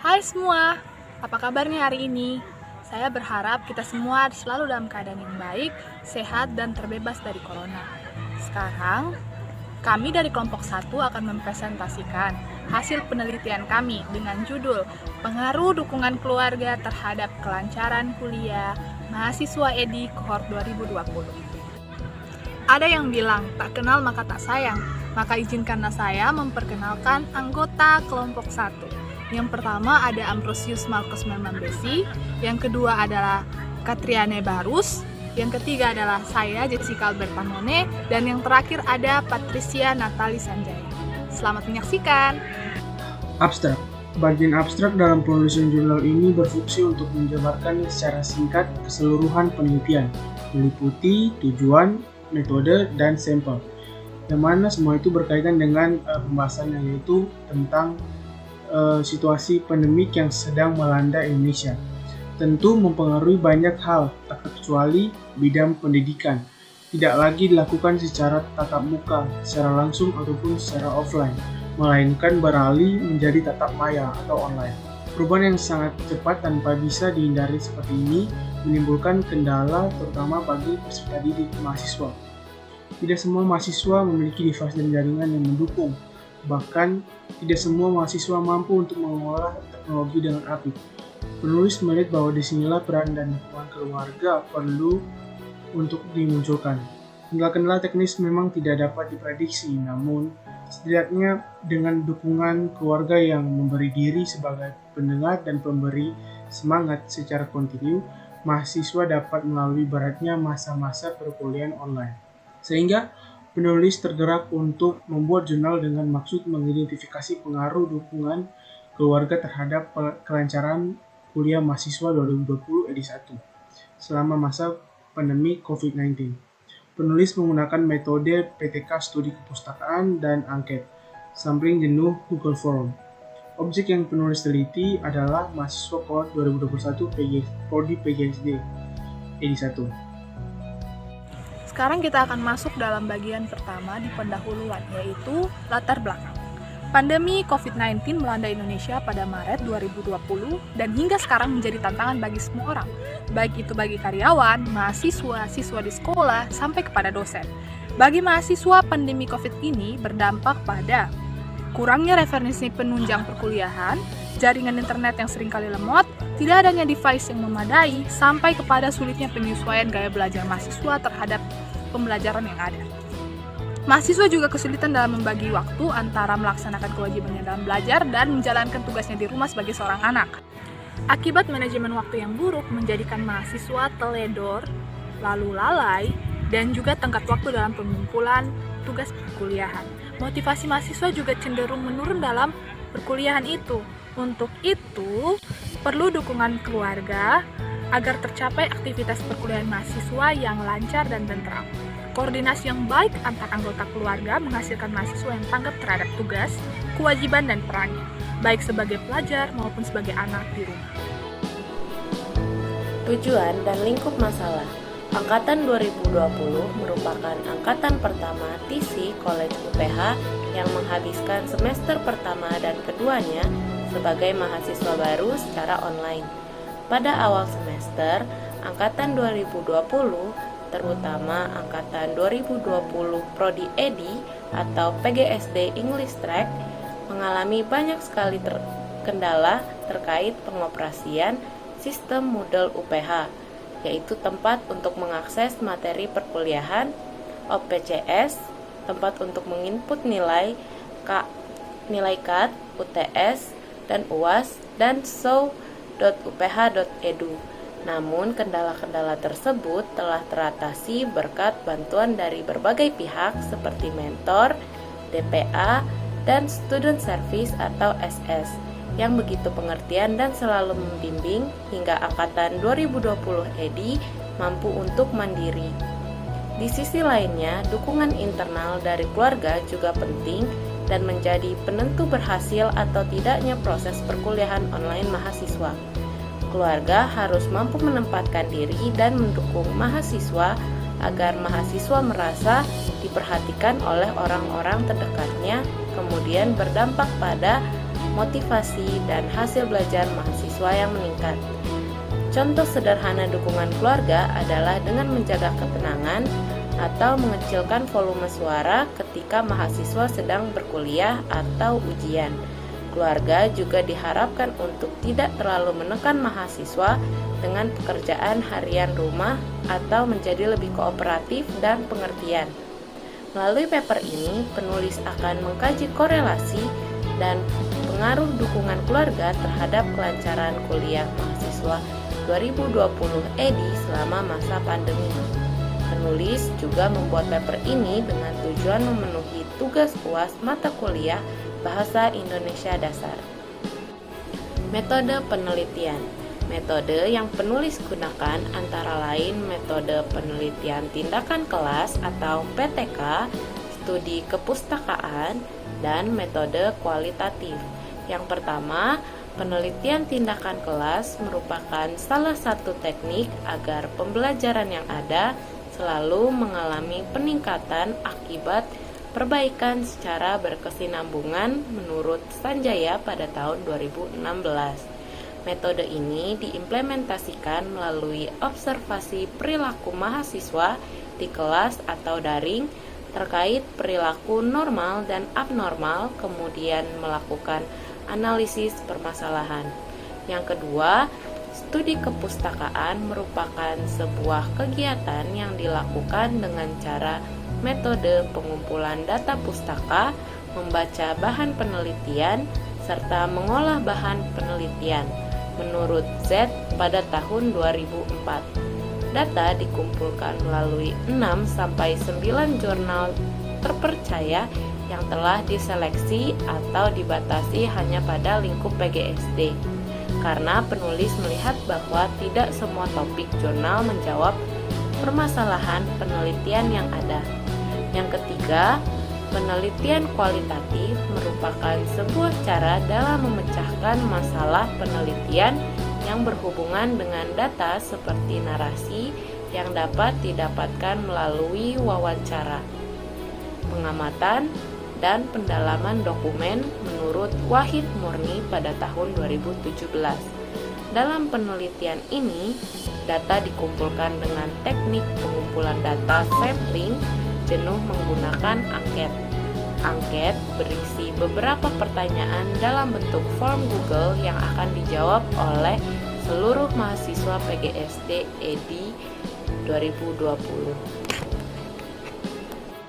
Hai semua, apa kabarnya hari ini? Saya berharap kita semua selalu dalam keadaan yang baik, sehat, dan terbebas dari corona. Sekarang, kami dari kelompok 1 akan mempresentasikan hasil penelitian kami dengan judul Pengaruh Dukungan Keluarga Terhadap Kelancaran Kuliah Mahasiswa EDI Kohort 2020. Ada yang bilang, tak kenal maka tak sayang, maka izinkanlah saya memperkenalkan anggota kelompok 1. Yang pertama ada Ambrosius Marcus Memambesi, yang kedua adalah Katriane Barus, yang ketiga adalah saya Jessica Albertamone, dan yang terakhir ada Patricia Natali Sanjaya. Selamat menyaksikan. Abstrak. Bagian abstrak dalam penulisan jurnal ini berfungsi untuk menjabarkan secara singkat keseluruhan penelitian, meliputi tujuan, metode, dan sampel, yang mana semua itu berkaitan dengan pembahasannya, yaitu tentang situasi pandemik yang sedang melanda Indonesia. Tentu mempengaruhi banyak hal, tak terkecuali bidang pendidikan. Tidak lagi dilakukan secara tatap muka, secara langsung ataupun secara offline, melainkan beralih menjadi tatap maya atau online. Perubahan yang sangat cepat tanpa bisa dihindari seperti ini menimbulkan kendala terutama bagi peserta didik mahasiswa. Tidak semua mahasiswa memiliki device dan jaringan yang mendukung. Bahkan, tidak semua mahasiswa mampu untuk mengolah teknologi dengan apik. Penulis melihat bahwa disinilah peran dan dukungan keluarga perlu untuk dimunculkan. Kendala-kendala teknis memang tidak dapat diprediksi, namun setidaknya dengan dukungan keluarga yang memberi diri sebagai pendengar dan pemberi semangat secara kontinu, mahasiswa dapat melalui beratnya masa-masa perkuliahan online. Sehingga penulis tergerak untuk membuat jurnal dengan maksud mengidentifikasi pengaruh dukungan keluarga terhadap kelancaran kuliah mahasiswa 2020 edisi 1 selama masa pandemi COVID-19. Penulis menggunakan metode PTK studi kepustakaan dan angket, sampling jenuh Google Form. Objek yang penulis teliti adalah mahasiswa kohort 2021 Prodi PGSD edisi 1. Sekarang kita akan masuk dalam bagian pertama di pendahuluan, yaitu latar belakang. Pandemi COVID-19 melanda Indonesia pada Maret 2020 dan hingga sekarang menjadi tantangan bagi semua orang, baik itu bagi karyawan, mahasiswa, siswa di sekolah, sampai kepada dosen. Bagi mahasiswa, pandemi COVID ini berdampak pada kurangnya referensi penunjang perkuliahan, jaringan internet yang seringkali lemot, tidak adanya device yang memadai, sampai kepada sulitnya penyesuaian gaya belajar mahasiswa terhadap pembelajaran yang ada. Mahasiswa juga kesulitan dalam membagi waktu antara melaksanakan kewajibannya dalam belajar dan menjalankan tugasnya di rumah sebagai seorang anak. Akibat manajemen waktu yang buruk menjadikan mahasiswa teledor, lalu lalai, dan juga tenggat waktu dalam pengumpulan tugas perkuliahan. Motivasi mahasiswa juga cenderung menurun dalam perkuliahan itu. Untuk itu, perlu dukungan keluarga agar tercapai aktivitas perkuliahan mahasiswa yang lancar dan tentram. Koordinasi yang baik antar anggota keluarga menghasilkan mahasiswa yang tanggap terhadap tugas, kewajiban, dan perannya, baik sebagai pelajar maupun sebagai anak di rumah. Tujuan dan lingkup masalah. Angkatan 2020 merupakan angkatan pertama TC College UPH yang menghabiskan semester pertama dan keduanya sebagai mahasiswa baru secara online. Pada awal semester, angkatan 2020, terutama angkatan 2020 Prodi EDI atau PGSD English Track, mengalami banyak sekali kendala terkait pengoperasian sistem Moodle UPH, yaitu tempat untuk mengakses materi perkuliahan, OPCS, tempat untuk menginput nilai CAT, UTS, dan UAS, dan show.uph.edu. Namun, kendala-kendala tersebut telah teratasi berkat bantuan dari berbagai pihak seperti mentor, DPA, dan Student Service atau SS yang begitu pengertian dan selalu membimbing hingga angkatan 2020 EDI mampu untuk mandiri. Di sisi lainnya, dukungan internal dari keluarga juga penting dan menjadi penentu berhasil atau tidaknya proses perkuliahan online mahasiswa. Keluarga harus mampu menempatkan diri dan mendukung mahasiswa agar mahasiswa merasa diperhatikan oleh orang-orang terdekatnya, kemudian berdampak pada motivasi, dan hasil belajar mahasiswa yang meningkat. Contoh sederhana dukungan keluarga adalah dengan menjaga ketenangan atau mengecilkan volume suara ketika mahasiswa sedang berkuliah atau ujian. Keluarga juga diharapkan untuk tidak terlalu menekan mahasiswa dengan pekerjaan harian rumah atau menjadi lebih kooperatif dan pengertian. Melalui paper ini, penulis akan mengkaji korelasi dan pengaruh dukungan keluarga terhadap kelancaran kuliah mahasiswa 2020 edi selama masa pandemi. Penulis juga membuat paper ini dengan tujuan memenuhi tugas UAS mata kuliah Bahasa Indonesia Dasar. Metode penelitian. Metode yang penulis gunakan antara lain metode penelitian tindakan kelas atau PTK, studi kepustakaan, dan metode kualitatif. Yang pertama, penelitian tindakan kelas merupakan salah satu teknik agar pembelajaran yang ada selalu mengalami peningkatan akibat perbaikan secara berkesinambungan menurut Sanjaya pada tahun 2016. Metode ini diimplementasikan melalui observasi perilaku mahasiswa di kelas atau daring terkait perilaku normal dan abnormal, kemudian melakukan analisis permasalahan. Yang kedua, studi kepustakaan merupakan sebuah kegiatan yang dilakukan dengan cara metode pengumpulan data pustaka, membaca bahan penelitian, serta mengolah bahan penelitian. Menurut Z pada tahun 2004, data dikumpulkan melalui 6-9 jurnal terpercaya yang telah diseleksi atau dibatasi hanya pada lingkup PGSD. Karena penulis melihat bahwa tidak semua topik jurnal menjawab permasalahan penelitian yang ada. Yang ketiga, penelitian kualitatif merupakan sebuah cara dalam memecahkan masalah penelitian yang berhubungan dengan data seperti narasi yang dapat didapatkan melalui wawancara, pengamatan, dan pendalaman dokumen menurut Wahid Murni pada tahun 2017. Dalam penelitian ini, data dikumpulkan dengan teknik pengumpulan data sampling jenuh menggunakan angket. Angket berisi beberapa pertanyaan dalam bentuk form Google yang akan dijawab oleh seluruh mahasiswa PGSD edi 2020.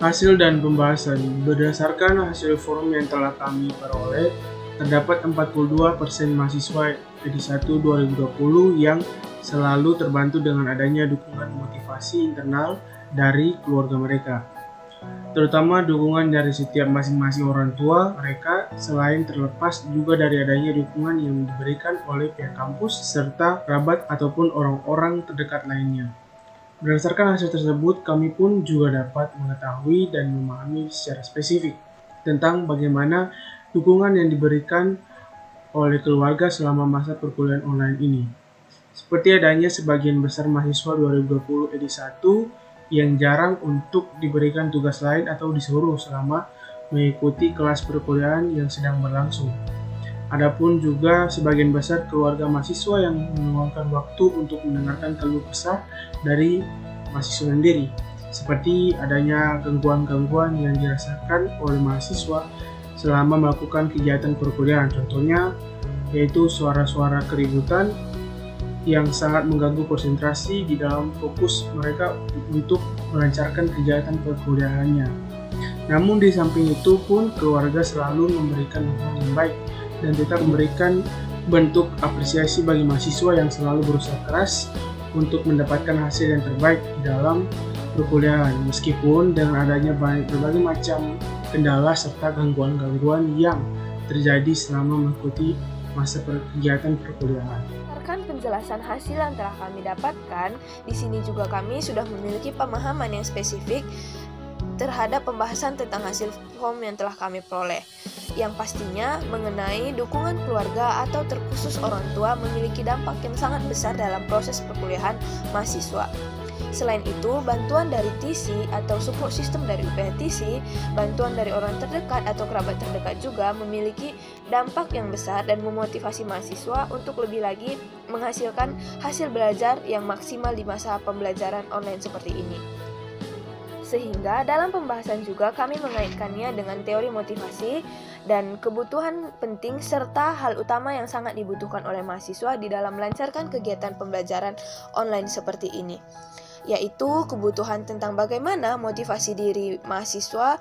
Hasil dan pembahasan. Berdasarkan hasil forum yang telah kami peroleh, terdapat 42% mahasiswa edi 1 2020 yang selalu terbantu dengan adanya dukungan motivasi internal dari keluarga mereka. Terutama dukungan dari setiap masing-masing orang tua mereka, selain terlepas juga dari adanya dukungan yang diberikan oleh pihak kampus serta kerabat ataupun orang-orang terdekat lainnya. Berdasarkan hasil tersebut, kami pun juga dapat mengetahui dan memahami secara spesifik tentang bagaimana dukungan yang diberikan oleh keluarga selama masa perkuliahan online ini. Seperti adanya sebagian besar mahasiswa 2020 edi 1 yang jarang untuk diberikan tugas lain atau disuruh selama mengikuti kelas perkuliahan yang sedang berlangsung. Adapun juga sebagian besar keluarga mahasiswa yang meluangkan waktu untuk mendengarkan keluh kesah dari mahasiswa sendiri, seperti adanya gangguan-gangguan yang dirasakan oleh mahasiswa selama melakukan kegiatan perkuliahan. Contohnya yaitu suara-suara keributan yang sangat mengganggu konsentrasi di dalam fokus mereka untuk melancarkan kegiatan perkuliahannya. Namun di samping itu pun keluarga selalu memberikan dukungan yang baik dan tetap memberikan bentuk apresiasi bagi mahasiswa yang selalu berusaha keras untuk mendapatkan hasil yang terbaik di dalam perkuliahan, meskipun dengan adanya berbagai macam kendala serta gangguan-gangguan yang terjadi selama mengikuti masa kegiatan perkuliahan. Berdasarkan penjelasan hasil yang telah kami dapatkan, di sini juga kami sudah memiliki pemahaman yang spesifik terhadap pembahasan tentang hasil form yang telah kami peroleh, yang pastinya mengenai dukungan keluarga atau terkhusus orang tua memiliki dampak yang sangat besar dalam proses perkuliahan mahasiswa. Selain itu, bantuan dari TC atau support system dari UPH TC, bantuan dari orang terdekat atau kerabat terdekat juga memiliki dampak yang besar dan memotivasi mahasiswa untuk lebih lagi menghasilkan hasil belajar yang maksimal di masa pembelajaran online seperti ini. Sehingga dalam pembahasan juga kami mengaitkannya dengan teori motivasi dan kebutuhan penting serta hal utama yang sangat dibutuhkan oleh mahasiswa di dalam melancarkan kegiatan pembelajaran online seperti ini, yaitu kebutuhan tentang bagaimana motivasi diri mahasiswa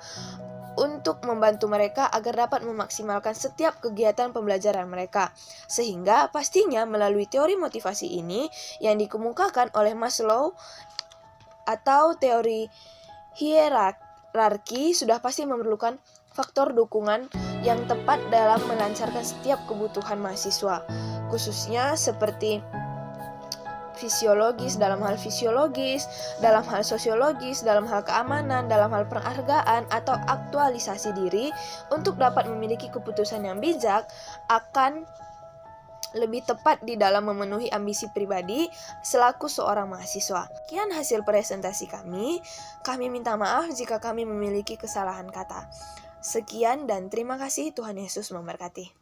untuk membantu mereka agar dapat memaksimalkan setiap kegiatan pembelajaran mereka. Sehingga pastinya melalui teori motivasi ini yang dikemukakan oleh Maslow atau teori hierarki sudah pasti memerlukan faktor dukungan yang tepat dalam melancarkan setiap kebutuhan mahasiswa, khususnya seperti fisiologis, dalam hal sosiologis, dalam hal keamanan, dalam hal penghargaan atau aktualisasi diri untuk dapat memiliki keputusan yang bijak akan lebih tepat di dalam memenuhi ambisi pribadi selaku seorang mahasiswa. Sekian hasil presentasi kami. Kami minta maaf jika kami memiliki kesalahan kata. Sekian dan terima kasih. Tuhan Yesus memberkati.